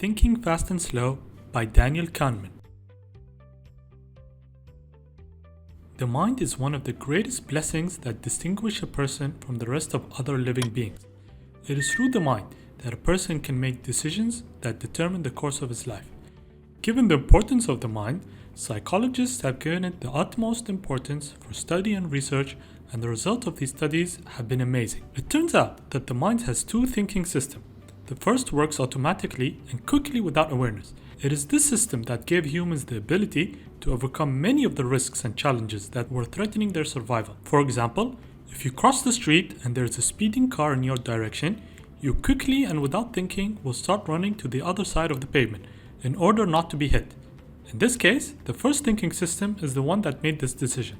Thinking Fast and Slow by Daniel Kahneman. The mind is one of the greatest blessings that distinguish a person from the rest of other living beings. It is through the mind that a person can make decisions that determine the course of his life. Given the importance of the mind, psychologists have given it the utmost importance for study and research, and the results of these studies have been amazing. It turns out that the mind has two thinking systems. The first works automatically and quickly without awareness. It is this system that gave humans the ability to overcome many of the risks and challenges that were threatening their survival. For example, if you cross the street and there is a speeding car in your direction, you quickly and without thinking will start running to the other side of the pavement in order not to be hit. In this case, the first thinking system is the one that made this decision.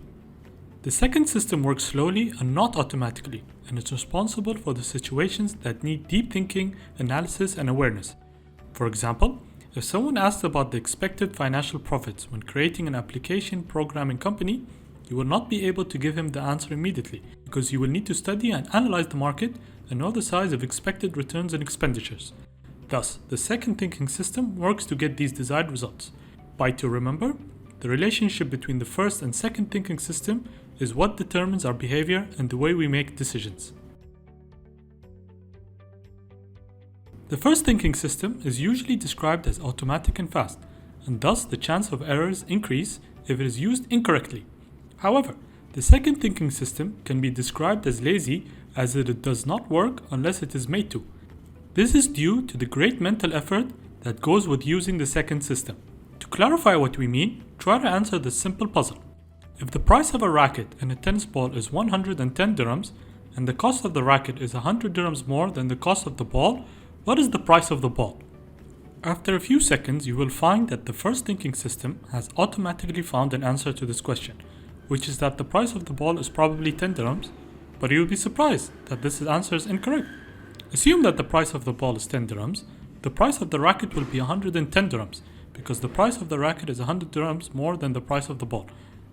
The second system works slowly and not automatically, and is responsible for the situations that need deep thinking, analysis, and awareness. For example, if someone asks about the expected financial profits when creating an application programming company, you will not be able to give him the answer immediately, because you will need to study and analyze the market and know the size of expected returns and expenditures. Thus, the second thinking system works to get these desired results. By to remember, the relationship between the first and second thinking system is what determines our behavior and the way we make decisions. The first thinking system is usually described as automatic and fast, and thus the chance of errors increase if it is used incorrectly. However, the second thinking system can be described as lazy, as it does not work unless it is made to. This is due to the great mental effort that goes with using the second system. To clarify what we mean, try to answer this simple puzzle. If the price of a racket and a tennis ball is 110 dirhams, and the cost of the racket is 100 dirhams more than the cost of the ball, what is the price of the ball? After a few seconds, you will find that the first thinking system has automatically found an answer to this question, which is that the price of the ball is probably 10 dirhams, but you will be surprised that this answer is incorrect. Assume that the price of the ball is 10 dirhams, the price of the racket will be 110 dirhams, because the price of the racket is 100 dirhams more than the price of the ball,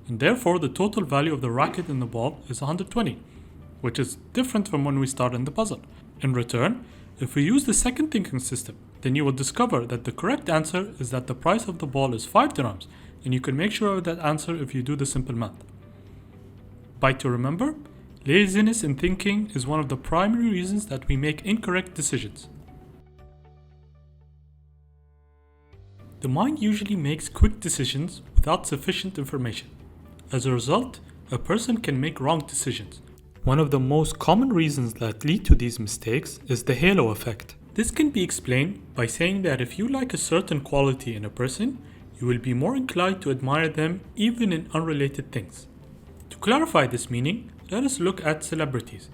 and therefore the total value of the racket and the ball is 120, which is different from when we start in the puzzle. In return, if we use the second thinking system, then you will discover that the correct answer is that the price of the ball is 5 dirhams, and you can make sure of that answer if you do the simple math. By to remember, laziness in thinking is one of the primary reasons that we make incorrect decisions. The mind usually makes quick decisions without sufficient information. As a result, a person can make wrong decisions. One of the most common reasons that lead to these mistakes is the halo effect. This can be explained by saying that if you like a certain quality in a person, you will be more inclined to admire them even in unrelated things. To clarify this meaning, let us look at celebrities.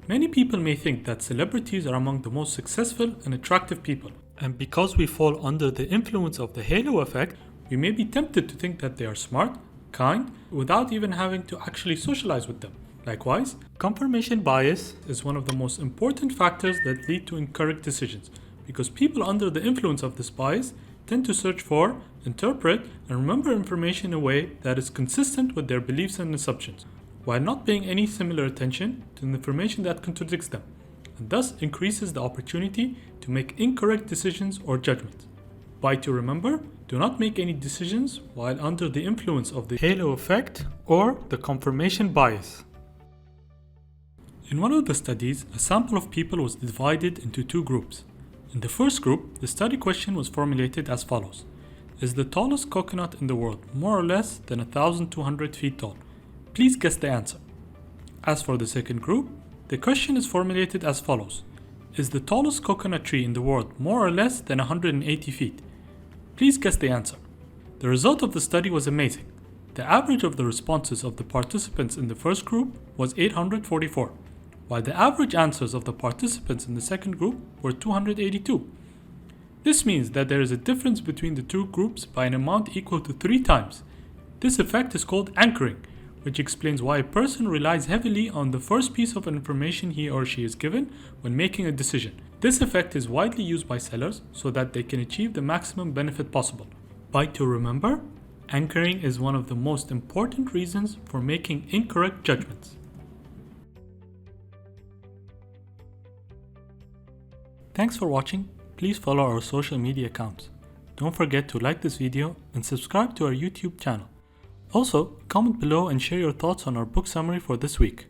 Many people may think that celebrities are among the most successful and attractive people, and because we fall under the influence of the halo effect, we may be tempted to think that they are smart, kind, without even having to actually socialize with them. Likewise, confirmation bias is one of the most important factors that lead to incorrect decisions, because people under the influence of this bias tend to search for, interpret, and remember information in a way that is consistent with their beliefs and assumptions, while not paying any similar attention to the information that contradicts them, and thus increases the opportunity to make incorrect decisions or judgments. By to remember, do not make any decisions while under the influence of the halo effect or the confirmation bias. In one of the studies, a sample of people was divided into two groups. In the first group, the study question was formulated as follows: is the tallest coconut in the world more or less than 1,200 feet tall? Please guess the answer. As for the second group, the question is formulated as follows: is the tallest coconut tree in the world more or less than 180 feet? Please guess the answer. The result of the study was amazing. The average of the responses of the participants in the first group was 844, while the average answers of the participants in the second group were 282. This means that there is a difference between the two groups by an amount equal to 3 times. This effect is called anchoring, which explains why a person relies heavily on the first piece of information he or she is given when making a decision. This effect is widely used by sellers so that they can achieve the maximum benefit possible. By to remember, anchoring is one of the most important reasons for making incorrect judgments. Thanks for watching. please follow our social media accounts. Don't forget to like this video and subscribe to our YouTube channel. Also, comment below and share your thoughts on our book summary for this week.